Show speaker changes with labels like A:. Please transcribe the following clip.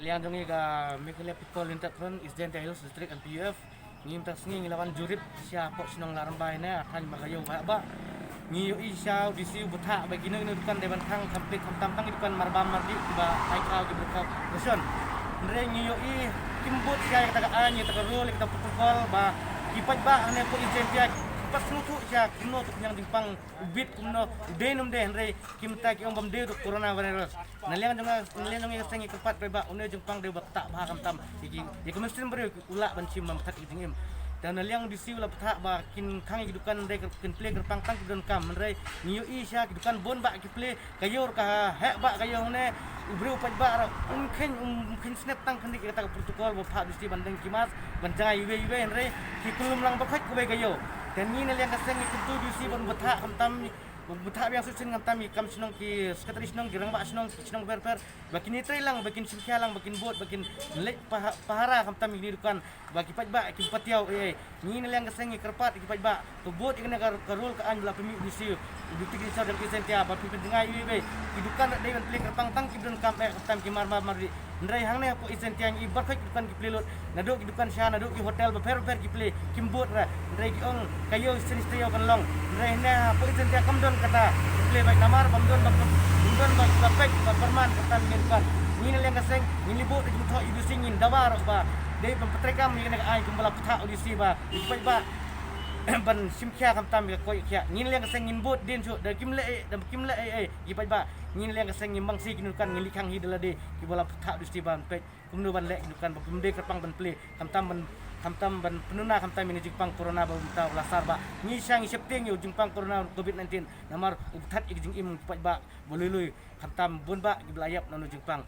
A: liang jongi ga mekele people lintak pun isden Hills District and PUF ngim tas ngi lawan jurip sia pok sinong laran bai na akan bagayo ba ngi yo isya disi butha bagi ne dukan deban khang komplit tampang dukan marbam mardi ba ai kau di buka reson ndre ngi yo i kimbut sia kita ga anyi ta rule kita protokol ba kipat ba ane ko isden pia pas nutu sia kino tu yang dimpang ubit kumno denum de ndre kimta ki ombam de corona virus naliang jonga sengi kepat ba une jempang de tak ba kam tam iki ya kemestin ber ula bancim mamtat ingim dan naliang disi ula peta ba kin khang hidukan de kin play gerpang tang don kam ndre niu isya hidukan bon ba ki play kayor ka he ba kayor ne ubri upat ba kin snap tang kan kita protokol ba pha disi bandeng kimas banjai iwe ndre ki kulum lang ba khak ko be kayo dan ni naliang kaseng itu disi bon betha kam tam butha biang susin ngam tami kam sinong ki sekretaris nong girang ba sinong berper bakin ni trai lang bakin simkia lang bakin bot bakin lek pahara kam tami ni dukan bagi paj ba ki patiau ni ne lang kaseng kerpat ki paj ba to bot ikna karul ka an bla pemi disi dukti ki sadar ki sentia ba pimpin dengai we ki dukan dai ban plek pang tang ki don kam tam ki mar mari ndrai hang ne po isen tiang ibar khak dukan ki plelot naduk ki dukan sha naduk ki hotel ba fer ki play kimbot ra ndrai ki ong kayo senis trio kan long ndrai ne po isen tiang kam don kata play baik namar bamdon ba pek ba perman kata minkan ni ne yang kaseng ni libut ki tho idu singin dawar ba dei pempetrekam ni ne ai kumbala putha audisi ba ipai ba ban simkia kam tam ko kya ni ne yang kaseng ngin bot din su da kimle ipai ba ni ne yang kaseng ngimbang si kinukan ngili khang hi delade ki bola putha audisi ban pek kumnu ban lek kinukan ba kumde kerpang ban play kam tam ban penuna kam tam ini jingpang corona ba uta lasar ba ni sang isepting yo jingpang corona covid-19 namar ubthat ik jing im pat ba bolului kam tam bun ba gibelayap nanu jingpang